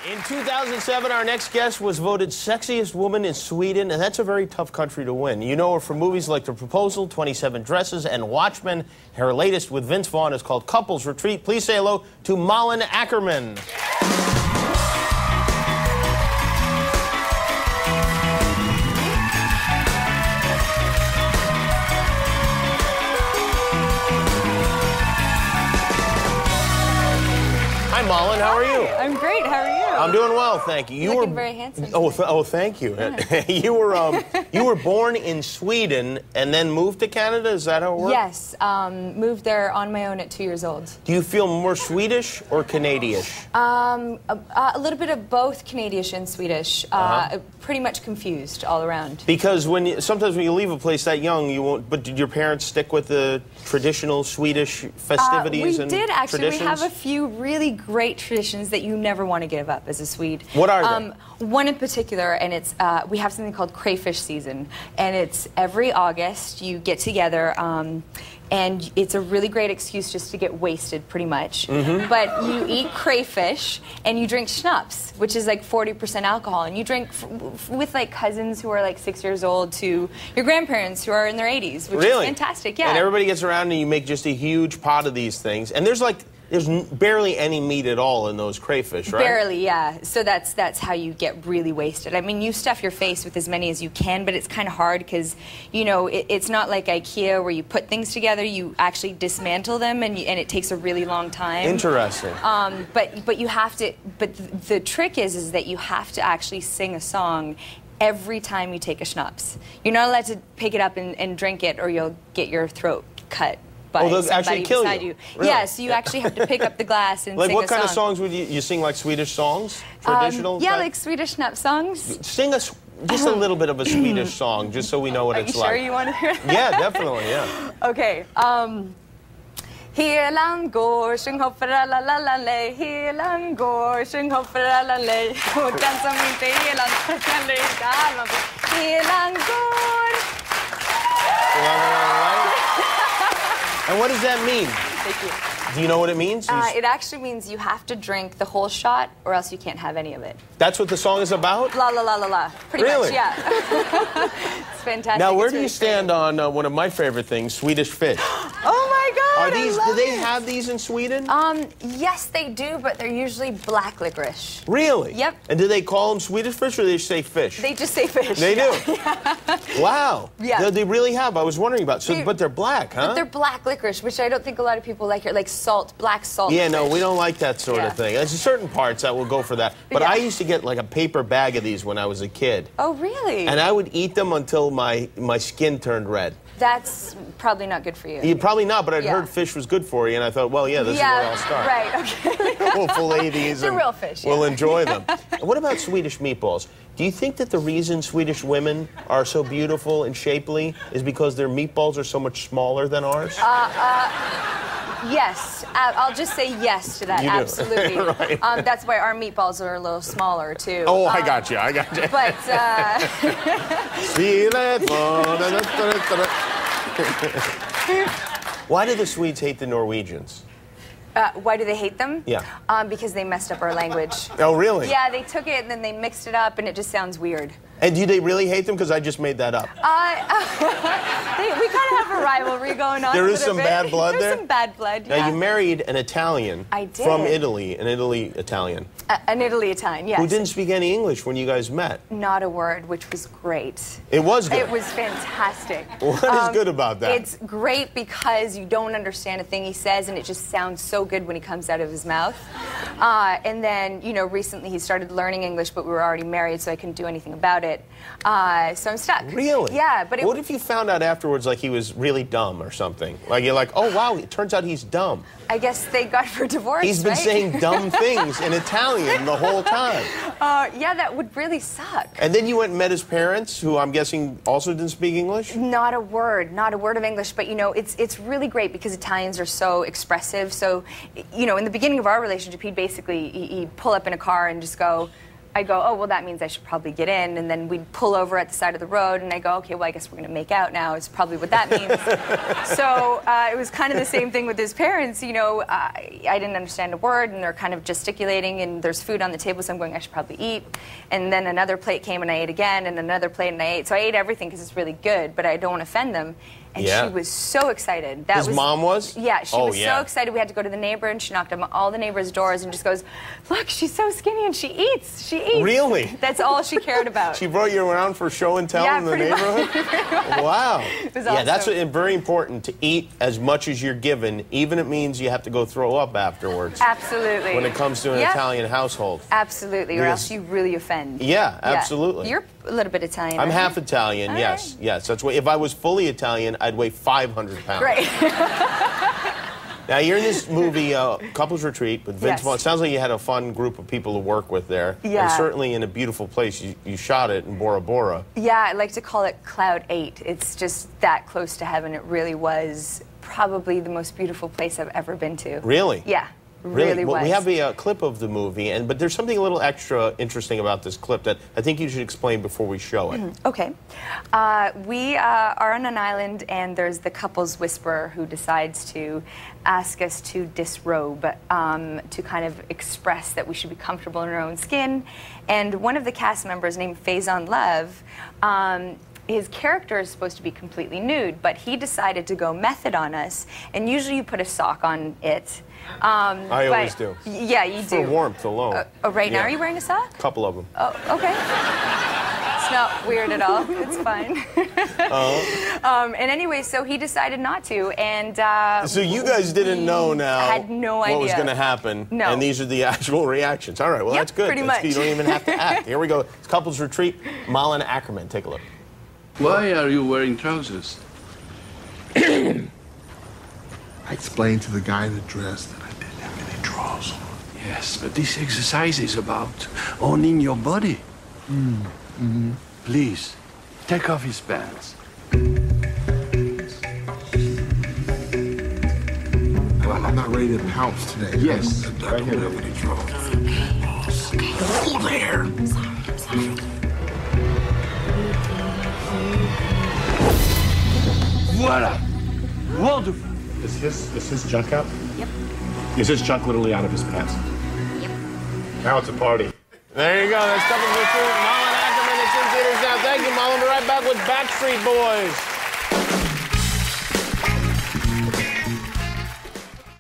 In 2007, our next guest was voted sexiest woman in Sweden, and that's a very tough country to win. You know her from movies like The Proposal, 27 Dresses, and Watchmen. Her latest with Vince Vaughn is called Couples Retreat. Please say hello to Malin Akerman. Hi, Malin. How are you? I'm great. How are you? I'm doing well, thank you. You're looking very handsome. Oh, thank you. Yeah. you were born in Sweden and then moved to Canada. Is that how it works? Yes. Moved there on my own at 2 years old. Do you feel more Swedish or Canadish? A little bit of both Canadish and Swedish. Pretty much confused all around. Because sometimes when you leave a place that young, you won't. But did your parents stick with the traditional Swedish festivities and traditions? We did actually. We have a few really great traditions that you never want to give up as a Swede. What are they? One in particular, and it's we have something called crayfish season, and it's every August you get together. And it's a really great excuse just to get wasted, pretty much. But you eat crayfish and you drink schnapps, which is like 40% alcohol. And you drink with like cousins who are like 6 years old to your grandparents who are in their 80s, which is fantastic. Yeah. And everybody gets around and you make just a huge pot of these things. And there's barely any meat at all in those crayfish, right? Barely, yeah. So that's how you get really wasted. I mean, you stuff your face with as many as you can, but it's kind of hard because, you know, it's not like IKEA where you put things together. You actually dismantle them, and it takes a really long time. Interesting. But you have to. But the trick is that you have to actually sing a song every time you take a schnapps. You're not allowed to pick it up and drink it, or you'll get your throat cut. They'll actually kill you? Really? Yeah, so you actually have to pick up the glass and like sing a song. Like what kind of songs would you sing? Like Swedish songs? Traditional? Yeah, like Swedish schnapps songs. Sing us just a little bit of a Swedish song, just so we know what it's like. Are you sure you want to hear that? Yeah, definitely, yeah. Okay. Helan går, sjung hopp för alla la lej. Helan går, sjung hopp för alla lej. Och den som inte helan kan det inte halva. Helan går. And what does that mean? Thank you. Do you know what it means? It actually means you have to drink the whole shot or else you can't have any of it. That's what the song is about? La la la la la. Pretty much, yeah. It's fantastic. Now, where do you stand on one of my favorite things, Swedish fish? Oh my God! Do they have these in Sweden? Yes, they do, but they're usually black licorice. Really? Yep. And do they call them Swedish fish, or they just say fish? They just say fish. They do? Yeah. Wow. Yeah. They really have. I was wondering about it. But they're black, huh? But they're black licorice, which I don't think a lot of people like here. Like salt, black salt. Yeah, fish. no, we don't like that sort of thing. There's certain parts that will go for that. But I used to get like a paper bag of these when I was a kid. Oh, really? And I would eat them until my skin turned red. That's probably not good for you. Probably not, but I'd heard fish was good for you, and I thought, well, yeah, this is where I'll start. Right, okay. We'll fillet these They're real fish, we'll enjoy them. What about Swedish meatballs? Do you think that the reason Swedish women are so beautiful and shapely is because their meatballs are so much smaller than ours? Yes, I'll just say yes to that. You do. Absolutely. Right. That's why our meatballs are a little smaller too. Oh, I got you. But why do the Swedes hate the Norwegians? why do they hate them? Yeah. Because they messed up our language. Oh, really? Yeah, they took it and then they mixed it up and it just sounds weird. And do they really hate them? Because I just made that up. We kind of have a rivalry going on. There is some bad blood there? There's some bad blood, yeah. Now, you married an Italian. I did. From Italy, an Italy-Italian. An Italy-Italian, yes. Who didn't speak any English when you guys met. Not a word, which was great. It was good? It was fantastic. What is good about that? It's great because you don't understand a thing he says, and it just sounds so good when he comes out of his mouth. And then, you know, recently he started learning English, but we were already married, so I couldn't do anything about it. So I'm stuck. Really? Yeah, but what if you found out afterwards, like, he was really dumb or something? Like, you're like, oh, wow, it turns out he's dumb. I guess thank God for divorce, He's been right? saying dumb things in Italian the whole time. Yeah, that would really suck. And then you went and met his parents, who I'm guessing also didn't speak English? Not a word of English, but, you know, it's really great because Italians are so expressive. So, you know, in the beginning of our relationship, he'd basically, he'd pull up in a car and just go, I go, oh, well, that means I should probably get in. And then we'd pull over at the side of the road, and I go, okay, well, I guess we're going to make out now is probably what that means. So it was kind of the same thing with his parents. You know, I didn't understand a word, and they're kind of gesticulating, and there's food on the table, so I'm going, I should probably eat. And then another plate came, and I ate again, and another plate, and I ate. So I ate everything because it's really good, but I don't want to offend them. And she was so excited. His mom was? Yeah, she was so excited. We had to go to the neighbor, and she knocked on all the neighbors' doors and just goes, look, she's so skinny, and she eats. She eats. Really? That's all she cared about. She brought you around for show and tell in the neighborhood? Wow. It was awesome. That's very important, to eat as much as you're given, even if it means you have to go throw up afterwards. Absolutely. When it comes to an Italian household. Absolutely, or else you really offend. Yeah, absolutely. You're a little bit Italian. I'm half Italian, yes. Yes, that's what. If I was fully Italian, I'd weigh 500 pounds. Great. Now, you're in this movie, Couples Retreat, with Vince Vaughn. It sounds like you had a fun group of people to work with there. Yeah. And certainly in a beautiful place. You shot it in Bora Bora. Yeah, I like to call it Cloud 8. It's just that close to heaven. It really was probably the most beautiful place I've ever been to. Really? Yeah. Really well, was. we have a clip of the movie, but there's something a little extra interesting about this clip that I think you should explain before we show it. Okay. We are on an island, and there's the couples whisperer who decides to ask us to disrobe to kind of express that we should be comfortable in our own skin. And one of the cast members, named Faison Love, his character is supposed to be completely nude, but he decided to go method on us, and usually you put a sock on it. I always do. Yeah, you do. For warmth alone. Right now, are you wearing a sock? A couple of them. Oh, okay. It's not weird at all. It's fine. And anyway, so he decided not to, and so you guys didn't know now. I had no idea what was going to happen. No. And these are the actual reactions. All right. Well, that's good. Pretty much. You don't even have to act. Here we go. It's Couples Retreat. Malin Akerman. Take a look. Why are you wearing trousers? I explained to the guy in the dress that I didn't have any drawers on. Yes, but this exercise is about owning your body. Please, take off his pants. Well, I'm not ready to pounce today. Yes. I don't have any drawers. Okay. Hold there. I'm sorry. Voila! Wonderful! Is his junk out? Yep. Is his junk literally out of his pants? Yep. Now it's a party. There you go. That's Couples Retreat. Malin Akerman. It's in theaters now. Thank you, Malin. We'll be right back with Backstreet Boys.